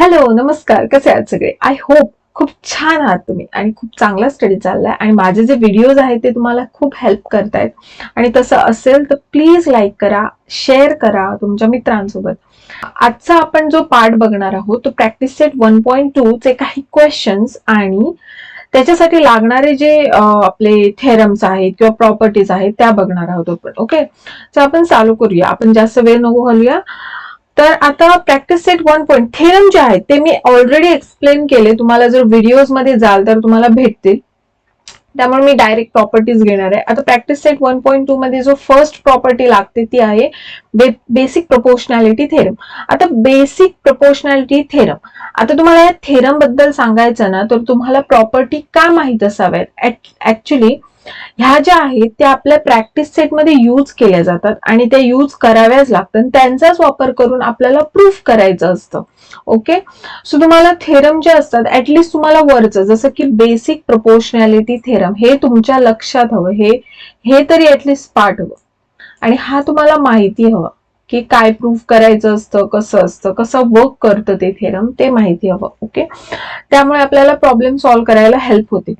Hello, नमस्कार. कसे आहात सगळे? आय होप खूप छान आहात तुम्ही आणि खूप चांगला स्टडी चाललाय आणि माझे जे व्हिडिओज आहेत ते तुम्हाला खूप हेल्प करतायत. आणि तसं असेल तर प्लीज लाईक करा, शेअर करा तुमच्या मित्रांसोबत. आजचा आपण जो पार्ट बघणार आहोत तो प्रॅक्टिस सेट 1.2 चे काही क्वेश्चन्स आणि त्याच्यासाठी लागणारे जे आपले थेरम्स आहेत किंवा प्रॉपर्टीज आहेत त्या बघणार आहोत आपण. ओके, तर आपण चालू करूया. आपण जास्त वेळ नको घालूया. तर आता प्रॅक्टिस सेट 1 थेरम जे आहेत ते मी ऑलरेडी एक्सप्लेन केले. तुम्हाला जर व्हिडिओज मध्ये जाल तर तुम्हाला भेटतील. त्यामुळे मी डायरेक्ट प्रॉपर्टीज घेणार आहे. आता प्रॅक्टिस सेट 1.2 मध्ये जो फर्स्ट प्रॉपर्टी लागते ती आहे बेसिक प्रोपोर्शनॅलिटी थेरम. आता बेसिक प्रोपोर्शनॅलिटी थेरम, आता तुम्हाला या थेरम बद्दल सांगायचं ना, तर तुम्हाला प्रॉपर्टी का माहित असाव्यात. ऍक्च्युली ह्या ज्या आहेत त्या आपल्या प्रॅक्टिस सेटमध्ये यूज केल्या जातात आणि त्या यूज कराव्याच लागतात. त्यांचाच वापर करून आपल्याला प्रूफ करायचं असतं. ओके, सो तुम्हाला थेरम जे असतात ऍटलिस्ट तुम्हाला वरचं जसं की बेसिक प्रोपोर्शनॅलिटी थेरम हे तुमच्या लक्षात हवं. हे तरी ऍटलिस्ट पार्ट हवं आणि हा तुम्हाला माहिती हवं की काय प्रूफ करायचं असतं, कसं वर्क करतं ते थेरम ते माहिती हवं. ओके, त्यामुळे आपल्याला प्रॉब्लेम सॉल्व्ह करायला हेल्प होते.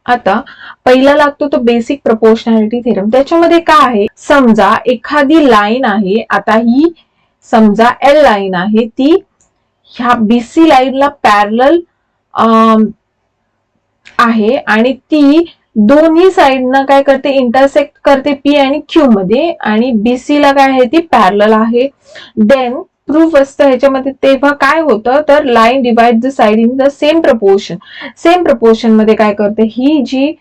आता पहिला लागतो तो बेसिक प्रोपोर्शनॅलिटी थेरम. त्याच्यामध्ये काय आहे, समजा एखादी लाईन आहे. आता ही समजा एल लाईन आहे, ती ह्या बीसी लाईनला पॅरलल आहे आणि ती दोन्ही साइडना काय करते, इंटरसेक्ट करते पी आणि क्यू मध्ये आणि बीसी ला काय आहे, ती पॅरलल आहे. देन प्रूफ असतं ह्याच्यामध्ये. तेव्हा काय होतं, तर line divide the side in the same proportion. Same proportion मध्ये काय करते, ही जी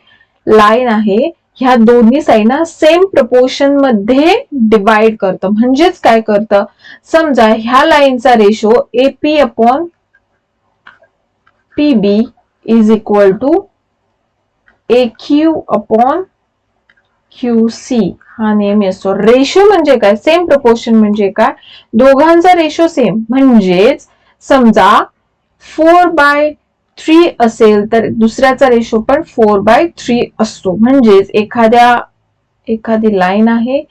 लाईन आहे ह्या दोन्ही साइडना सेम प्रपोर्शन मध्ये डिवाइड करतं. म्हणजेच काय करतं, समजा ह्या लाईनचा ratio AP upon PB is equal to AQ upon QC हा नेहमी असतो. रेशो म्हणजे काय, सेम प्रपोर्शन म्हणजे काय, दोघांचा रेशो सेम. म्हणजेच समजा 4/3 असेल तर दुसऱ्याचा रेशो पण 4/3 असतो. म्हणजेच एखादी लाईन आहे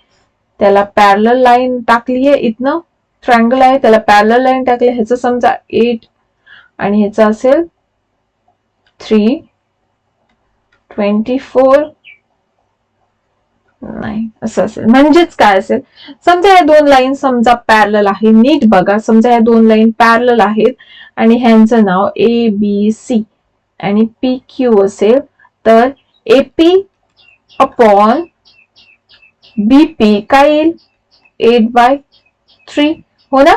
त्याला पॅरलल लाईन टाकली आहे, इथनं ट्रायंगल आहे त्याला पॅरलल लाईन टाकली, ह्याचं समजा 8 आणि ह्याचं असेल 3, 24 नाही असं असेल. म्हणजेच काय असेल, समजा या दोन लाईन समजा पॅरलल आहे. नीट बघा, समजा या दोन लाईन पॅरलल आहेत आणि ह्यांचं नाव ए बी सी आणि पी क्यू असेल, तर एपी अपॉन बीपी काय येईल, 8/3 हो ना.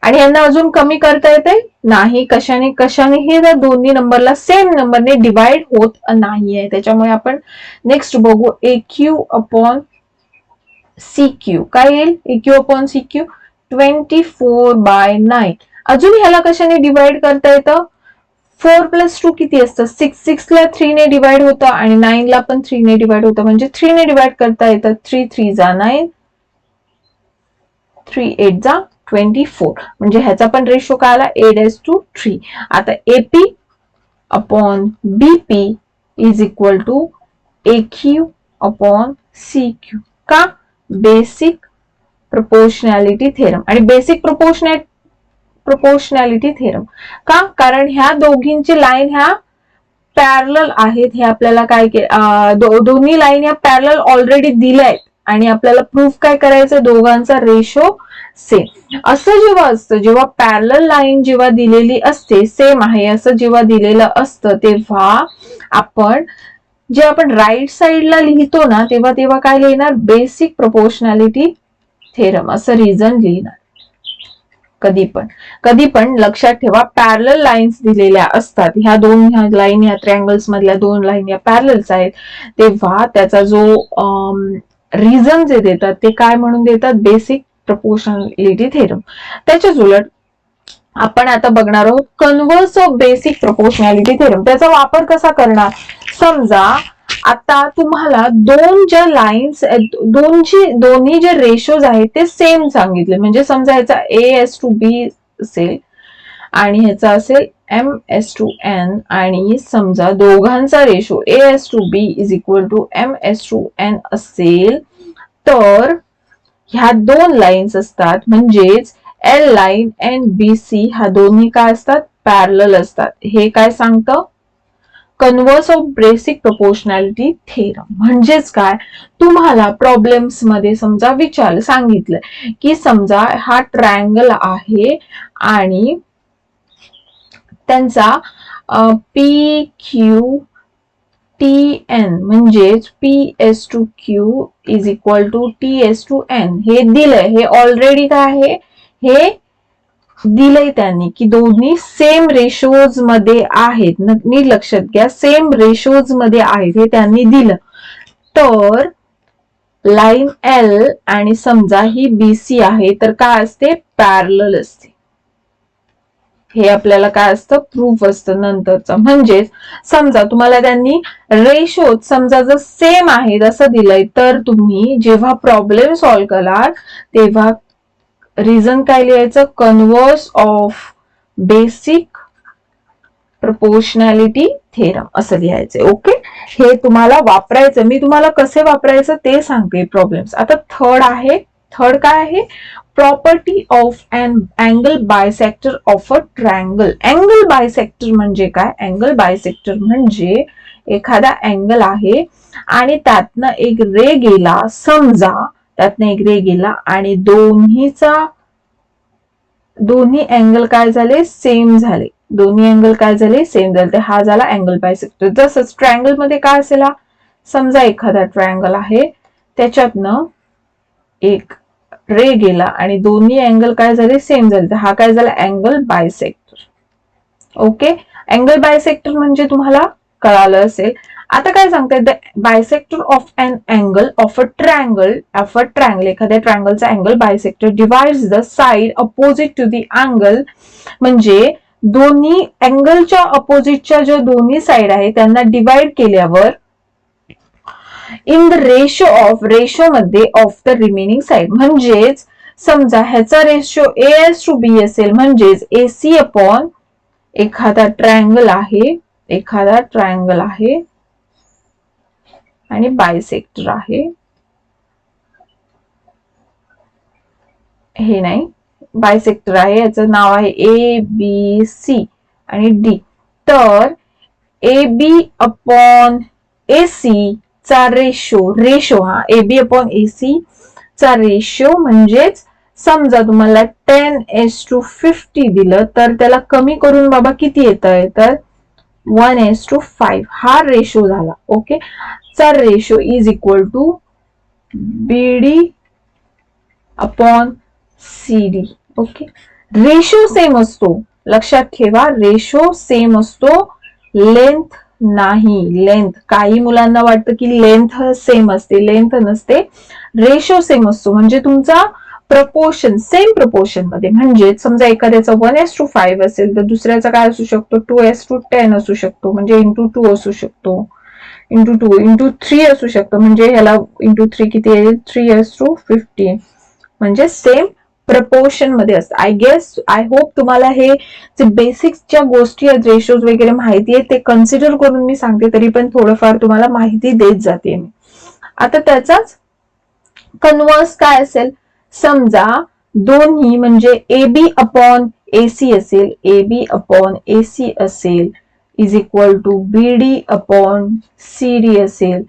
आणि यांना अजून कमी करता येते नाही. कशाने हे दोन्ही नंबरला सेम नंबरने डिवाइड होत नाहीये. त्याच्यामुळे आपण नेक्स्ट बघू, AQ अपॉन CQ काय येईल, AQ अपॉन CQ 24/9. अजून ह्याला कशाने डिवाइड करता येतं, 4 + 2 किती असतं, 6 ला 3 ने डिवाइड होतं आणि 9 ला पण 3 ने डिवाइड होतं. म्हणजे 3 ने डिवाइड करता येतं. 3 3 जा 9, 3 8 जा 24. म्हणजे ह्याचा पण रेशो काय आला, 8:3. आता AP upon BP is equal to AQ upon CQ. का, बेसिक प्रोपोर्शनॅलिटी थेरम. आणि बेसिक प्रोपोर्शनॅलिटी थेरम का, कारण ह्या दोघींची लाईन ह्या पॅरलल आहेत. हे आपल्याला काय दोन्ही लाईन ह्या पॅरलल ऑलरेडी दिल्या आहेत आणि आपल्याला प्रूफ काय करायचं, दोघांचा रेशो सेम. असं जेव्हा असतं, जेव्हा पॅरलल लाईन जेव्हा दिलेली असते सेम आहे असं जेव्हा दिलेलं असतं, तेव्हा आपण राईट साइडला लिहितो ना, तेव्हा काय लिहिणार, बेसिक प्रोपोर्शनॅलिटी थेरम असं रिझन लिहिणार. कधी पण लक्षात ठेवा, पॅरलल लाईन्स दिलेल्या असतात. ह्या लाईन, ह्या ट्रायंगल्स मधल्या दोन लाईन या पॅरलल्स आहेत, तेव्हा त्याचा जो रिझन जे देतात ते काय म्हणून देतात, बेसिक प्रोपोर्शनॅलिटी थेरम. त्याच्याच उलट आपण आता बघणार आहोत converse of basic proportionality theorem. त्याचा वापर कसा करणार, समजा आता तुम्हाला दोन ज्या लाईन्स, दोन्ही जे रेशोज आहेत ते सेम सांगितले. म्हणजे समजा ह्याचा A/B असेल आणि ह्याचा असेल M/N आणि समजा दोघांचा ratio A/B is equal to M/N असेल, तर ह्या दोन लाईन्स असतात. म्हणजेच L line and B C ह्या दोन्ही काय असतात, पॅरलल असतात. हे काय सांगतं, converse of basic proportionality theorem. म्हणजेच काय, तुम्हाला प्रॉब्लेम्स मध्ये समजा सांगितलं की समजा हा ट्रायंगल आहे आणि त्यांचा पी क्यू टी एन म्हणजेच P S to Q is equal to T S to N हे दिलंय. हे ऑलरेडी काय आहे, हे दिलंय त्यांनी की दोन्ही सेम रेशोज मध्ये आहेत. नीट लक्षात घ्या, सेम रेशोज मध्ये आहेत हे त्यांनी दिलं. तर लाईन एल आणि समजा ही बीसी आहे तर काय असते, पॅरलल असते. हे आपल्याला काय असतं, प्रूफ असतं नंतरचं. म्हणजेच समजा तुम्हाला त्यांनी रेशो समजा जर सेम आहे असं दिलंय तर तुम्ही जेव्हा प्रॉब्लेम सॉल्व्ह कराल तेव्हा रिझन काय लिहायचं, converse of basic proportionality theorem असं लिहायचंय. ओके, हे तुम्हाला वापरायचं. मी तुम्हाला कसे वापरायचं ते सांगते प्रॉब्लेम्स. आता थर्ड काय आहे, property of an angle bisector of a triangle. Angle bisector म्हणजे काय, अँगल बायसेक्टर म्हणजे एखादा अँगल आहे आणि त्यातनं एक रे गेला, समजा त्यातनं एक रे गेला आणि दोन्ही अँगल काय झाले, सेम झाले. दोन्ही अँगल काय झाले, सेम झाले. तर हा झाला अँगल बायसेक्टर. जसंच ट्रायंगल मध्ये काय असेल, समजा एखादा ट्रायंगल आहे त्याच्यातनं एक रे गेला आणि दोन्ही अँगल काय झाले, सेम झाले. तर हा काय झाला, angle bisector. Okay, angle bisector म्हणजे तुम्हाला कळालं असेल. आता काय सांगताय, the bisector of an angle of a triangle एखाद्या ट्रायंगलचा angle bisector divides the side opposite to the angle. म्हणजे दोन्ही अँगलच्या अपोजिटच्या ज्या दोन्ही साइड आहे त्यांना डिवाइड केल्यावर इन द रेशो मध्ये ऑफ द रिमेनिंग साइड. म्हणजेच समजा ह्याचा ratio A S to be असेल, म्हणजेच एसी अपॉन एखादा ट्रायंगल आहे आणि बायसेक्टर आहे, हे नाही बायसेक्टर आहे, याचं नाव आहे ए बी सी आणि डी. तर A B upon A C चा रेशो हा A B upon A C चा रेशो म्हणजेच समजा तुम्हाला 10:50 दिलं तर त्याला कमी करून बाबा किती येत आहे, तर 1:5 हा रेशो झाला. ओके, चा ratio is equal to BD upon CD. Okay, ratio same असतो, लक्षात ठेवा, रेशो सेम असतो, लेंथ नाही. लेंथ काही मुलांना वाटतं की लेंथ सेम असते, लेंथ नसते, रेशो सेम असतो. म्हणजे तुमचा प्रपोर्शन सेम प्रपोर्शन मध्ये. म्हणजे समजा एखाद्याचा 1:5 असेल तर दुसऱ्याचा काय असू शकतो, 2:10 असू शकतो, म्हणजे इंटू 2 असू शकतो, इंटू 2 इंटू 3 असू शकतो. म्हणजे ह्याला इंटू 3 किती येईल, 3:15. म्हणजे सेम प्रपोर्शन मध्ये असतं. आय होप तुम्हाला हे जे बेसिक्सच्या गोष्टी आहेत, रेशोज वगैरे माहिती आहे, ते कन्सिडर करून मी सांगते, तरी पण थोडंफार तुम्हाला माहिती देत जाते मी. आता त्याचाच कन्व्हर्स काय असेल, समजा दोन्ही म्हणजे ए बी अपॉन एसी असेल, ए बी अपॉन एसी असेल is equal to BD upon CD असेल,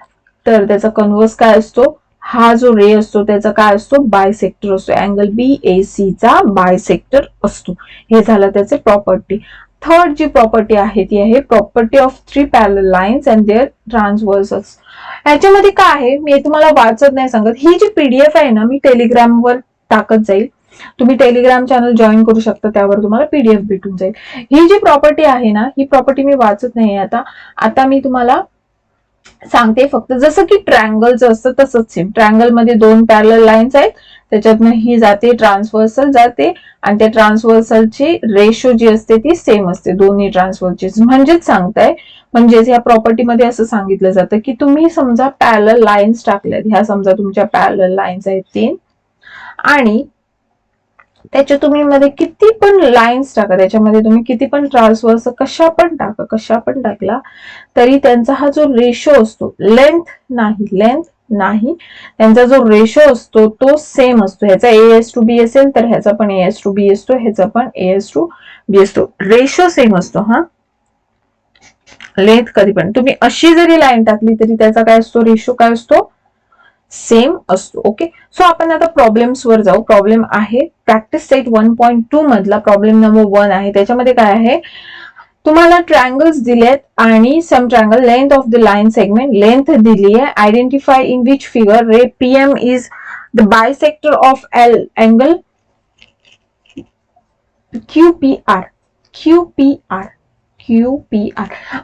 तर त्याचा कन्व्हर्स काय असतो, हा जो रे असतो त्याचा काय असतो, बायसेक्टर असतो. अँगल बी ए सी चा बायसेक्टर असतो. हे झालं त्याचे प्रॉपर्टी. थर्ड जी प्रॉपर्टी आहे ती आहे property of 3 parallel lines and their transversals. ह्याच्यामध्ये काय आहे, मी तुम्हाला वाचत नाही सांगत. ही जी पीडीएफ आहे ना, मी टेलिग्रामवर टाकत जाईल, तुम्ही टेलिग्राम चॅनल जॉईन करू शकता, त्यावर तुम्हाला पीडीएफ भेटून जाईल. ही जी प्रॉपर्टी आहे ना, ही प्रॉपर्टी मी वाचत नाही आता मी तुम्हाला सांगते फक्त. जसं की ट्रायंगलचं असतं तसंच सेम. ट्रायंगल मध्ये 2 पॅरलल लाईन्स आहेत, त्याच्यातनं ही जाते, ट्रान्सव्हर्सल जाते आणि त्या ट्रान्सव्हर्सलची रेशो जी असते ती सेम असते दोन्ही ट्रान्सव्हर्सची. म्हणजेच सांगताय, म्हणजेच या प्रॉपर्टीमध्ये असं सांगितलं जातं की तुम्ही समजा पॅरलल लाईन्स टाकल्यात, ह्या समजा तुमच्या पॅरलल लाईन्स आहेत 3 आणि त्याच्या तुम्ही मध्ये किती पण लाईन्स टाका, त्याच्यामध्ये तुम्ही किती पण ट्रान्सव्हर्स कशा पण टाकला तरी त्यांचा हा जो रेशो असतो, लेंथ नाही, लेंथ नाही, त्यांचा जो रेशो असतो तो सेम असतो. ह्याचा A:B असेल तर ह्याचा पण A:B असतो, ह्याचा पण A:B असतो. रेशो सेम असतो. हा, लेंथ कधी पण तुम्ही अशी जरी लाईन टाकली तरी त्याचा काय असतो, रेशो काय असतो, सेम असतो. ओके, सो आपण आता प्रॉब्लेम्स वर जाऊ. प्रॉब्लेम आहे प्रॅक्टिस सेट 1.2 मधला प्रॉब्लेम नंबर 1 आहे. त्याच्यामध्ये काय आहे, तुम्हाला ट्रायंगल्स दिलेत आणि some triangle length of the line segment length दिली आहे. Identify in which figure ray PM is the bisector of L angle QPR.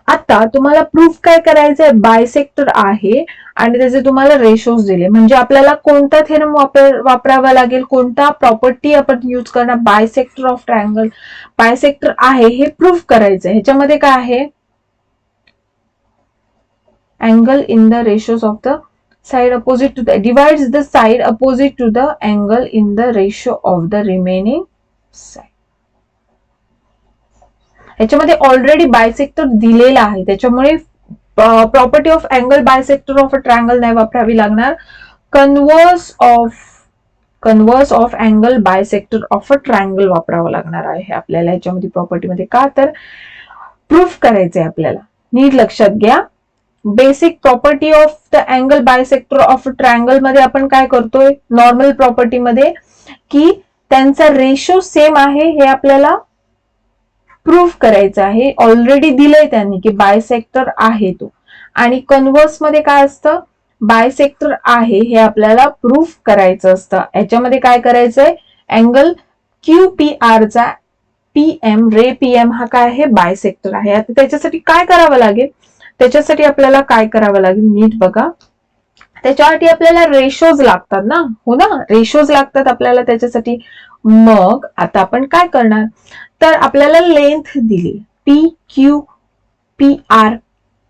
आता तुम्हाला प्रूफ काय करायचंय, बायसेक्टर आहे आणि त्याचे तुम्हाला रेशोज दिले, म्हणजे आपल्याला कोणता थेरम वापरावा लागेल, कोणता प्रॉपर्टी आपण यूज करणार, बायसेक्टर ऑफ ट्रायंगल बायसेक्टर आहे हे प्रूफ करायचंय. ह्याच्यामध्ये काय आहे, angle in the ratios of the side opposite to the divides the side opposite to the angle in the ratio of the remaining side. याच्यामध्ये already bisector दिलेला आहे, त्याच्यामुळे property of angle bisector of a triangle नाही वापरावी लागणार. Converse of angle bisector of a triangle वापरावं लागणार आहे आपल्याला याच्यामध्ये प्रॉपर्टीमध्ये. का तर प्रूफ करायचंय आपल्याला. नीट लक्षात घ्या, basic property of the angle bisector of a triangle मध्ये आपण काय करतोय, नॉर्मल प्रॉपर्टी मध्ये, की त्यांचा रेशो सेम आहे हे आपल्याला प्रूफ करायचं आहे. ऑलरेडी दिलंय त्यांनी की बायसेक्टर आहे तो, आणि कन्व्हर्स मध्ये काय असतं, बायसेक्टर आहे हे आपल्याला प्रूफ करायचं असतं. याच्यामध्ये काय करायचंय, अँगल QPR चा रे PM हा काय आहे, बायसेक्टर आहे. आता त्याच्यासाठी काय करावं लागेल, त्याच्यासाठी आपल्याला काय करावं लागेल, नीट बघा. त्याच्यासाठी आपल्याला रेशोज लागतात ना, हो ना, रेशोज लागतात आपल्याला त्याच्यासाठी. मग आता आपण काय करणार, तर आपल्याला लेंथ दिली PQPR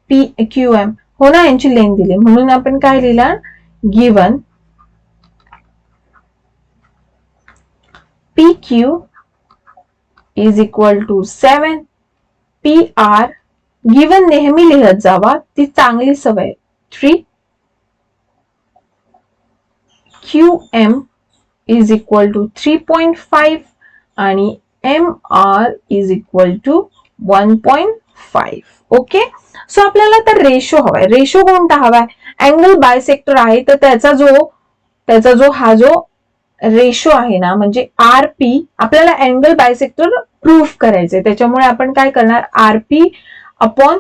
PQM, हो ना, यांची लेंथ दिली, म्हणून आपण काय लिहिला, given PQ is equal to 7, PR given नेहमी लिहत जावा, ती चांगली सवय, 3, QM इज इक्वल टू 3.5 आणि MR is equal to 1.5. Okay, so आपल्याला तर रेशो हवाय. रेशो कोणता हवाय, अँगल बायसेक्टर आहे तर त्याचा जो हा जो रेशो आहे ना, म्हणजे RP, आपल्याला अँगल बायसेक्टर प्रूफ करायचंय. त्याच्यामुळे आपण काय करणार, RP अपॉन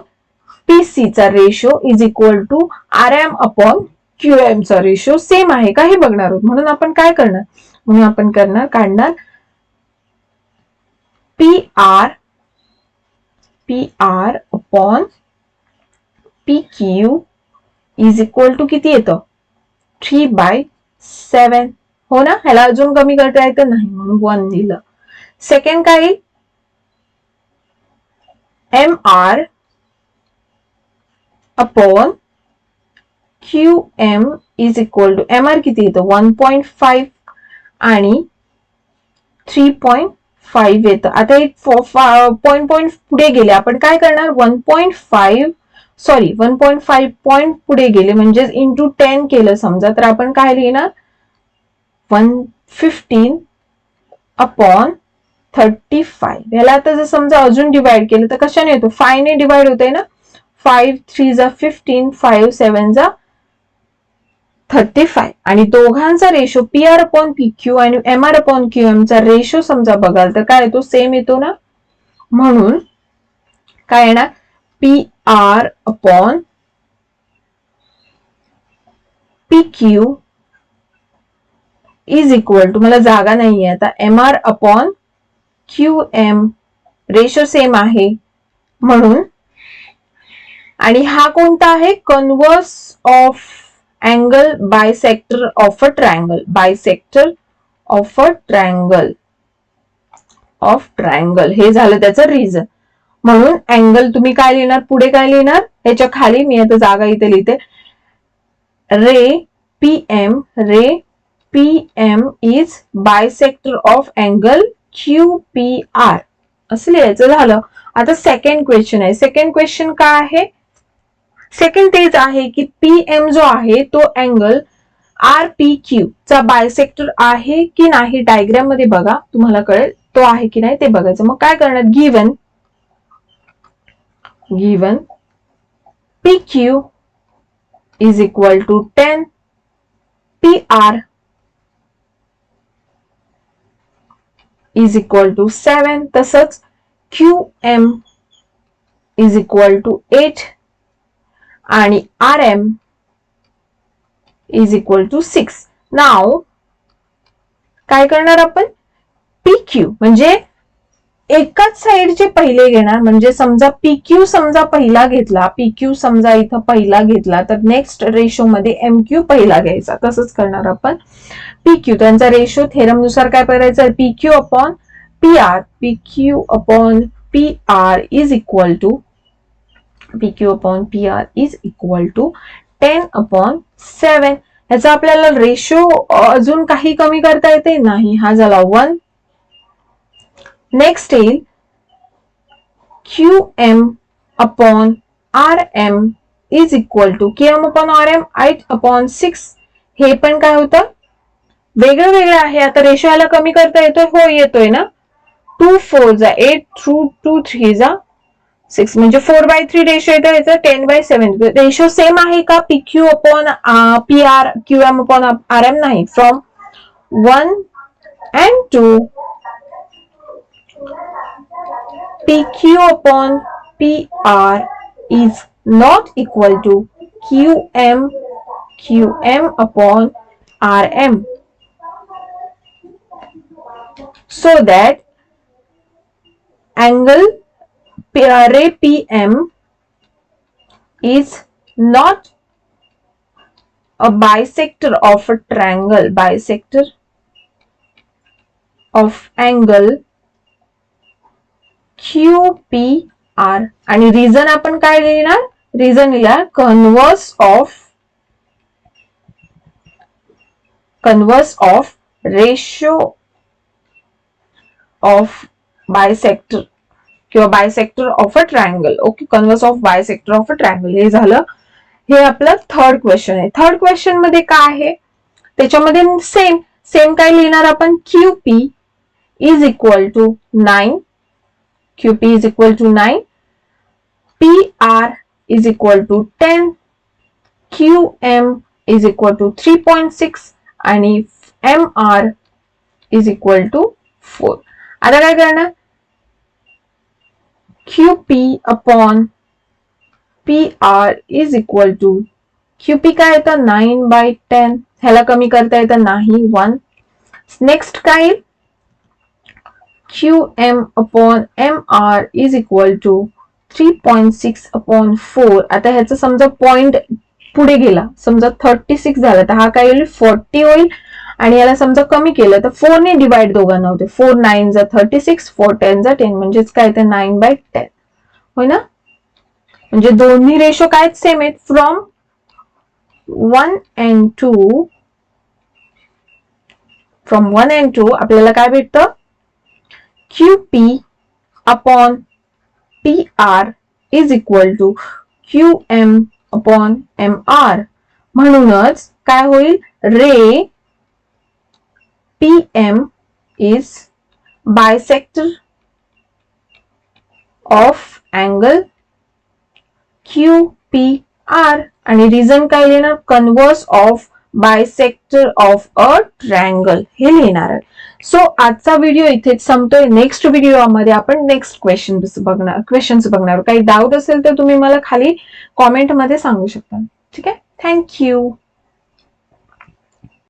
PC चा ratio is equal to RM upon QM चा रेशो सेम आहे का हे बघणार आहोत. म्हणून आपण काय करणार, म्हणून आपण काढणार PR upon PQ is equal to किती येतं, 3/7, हो ना. ह्याला अजून कमी करता येतं नाही, म्हणून 1 लिहिलं. सेकंड काय येईल, MR upon QM is equal to, MR किती येतं 1.5 आणि 3.5 येतं. आता एक पॉइंट पुढे गेले, आपण काय करणार, 1.5 पॉइंट पुढे गेले म्हणजे इंटू 10 केलं समजा, तर आपण काय लिहिणार, 115 अपॉन 35. याला आता जर समजा अजून डिवाइड केलं तर कशाने येतो, 5 ने डिवाइड होते ना, 5 3 जा 15, 5 7 जा 35. आणि दोघांचा रेशो PR अपॉन PQ आणि MR अपॉन QM चा रेशो समजा बघाल तर काय येतो, सेम येतो ना. म्हणून काय येणार, PR upon PQ is equal to, मला जागा नाहीये आता, MR upon QM, ratio same आहे म्हणून. आणि हा कोणता आहे, converse of angle bisector of a triangle, bisector of a triangle हे झालं त्याचं रिझन. म्हणून अँगल तुम्ही काय लिहिणार, पुढे काय लिहिणार, याच्या खाली मी आता जागा इथे लिहिते, रे PM is bisector of angle QPR असं लिहायचं झालं. आता सेकंड क्वेश्चन आहे. सेकंड क्वेश्चन काय आहे, सेकंड तेच आहे की PM जो आहे तो अँगल RPQ चा बायसेक्टर आहे की नाही, डायग्राम मध्ये बघा तुम्हाला कळेल तो आहे की नाही ते बघायचं. मग काय करणार, given PQ is equal to 10, PR is equal to 7, तसंच QM is equal to 8 आणि RM is equal to 6. नाव काय करणार आपण, PQ म्हणजे एकाच साइडचे पहिले घेणार. म्हणजे समजा PQ समजा पहिला घेतला, PQ समजा इथं पहिला घेतला, तर नेक्स्ट रेशो मध्ये MQ पहिला घ्यायचा. तसंच करणार आपण PQ. त्यांचा रेशो थेरम नुसार काय करायचं, PQ upon PR. PQ upon PR is equal to PQ upon PR is equal to 10 upon 7. ह्याचा आपल्याला रेशो अजून काही कमी करता येते नाही. हा झाला 1. नेक्स्ट येईल QM upon RM is equal to QM upon RM 8 upon 6. हे पण काय होतं, वेगळं वेगळं आहे. आता रेशो याला कमी करता येतोय, हो येतोय ना. 2 4 जा 8, 2 3 जा 6, म्हणजे 4/3 रेशो येतो. याचा 10/7 रेशो सेम आहे का, PQ upon PR QM upon RM नाही. From 1 and 2 PQ upon PR is not equal to QM upon RM. So that angle ray PM is not a bisector of a triangle, bisector of angle QPR. आणि reason आपण काय लिहिणार, reason लिहिणार converse of ratio of bisector किंवा bisector of a triangle. Okay, converse of bisector of a triangle. हे झालं, हे आपलं थर्ड क्वेश्चन आहे. थर्ड क्वेश्चन मध्ये काय आहे, त्याच्यामध्ये सेम काय लिहिणार आपण, QP is equal to 9, QP is equal to 9, PR is equal to 10, QM is equal to 3.6 आणि MR is equal to 4. आता काय करणार, QP upon PR is equal to QP काय येतं 9/10. ह्याला कमी करता येतं नाही, 1. नेक्स्ट काय, QM upon MR is equal to 3.6 upon 4. आता ह्याचा समजा पॉइंट पुढे गेला, समजा 36 झाला, तर हा काय होईल 40 होईल. आणि याला समजा कमी केलं तर 4 ने डिवाइड दोघांना होते. 4 9 जा 36, 4 10 जा 10, म्हणजेच काय ते 9/10 होय ना. म्हणजे दोन्ही रेशो काय सेम आहेत. फ्रॉम 1 and 2, फ्रॉम 1 and 2 आपल्याला काय भेटतं, QP upon PR is equal to QM upon MR. म्हणूनच काय होईल, रे PM is bisector of angle QPR. आणि रिझन काय लिहिणार, converse of bisector of a triangle हे लिहिणार. सो आजचा व्हिडिओ इथेच संपतोय. नेक्स्ट व्हिडिओमध्ये आपण नेक्स्ट क्वेश्चन्स बघणार. काही डाऊट असेल तर तुम्ही मला खाली कॉमेंट मध्ये सांगू शकता. ठीक आहे, थँक्यू.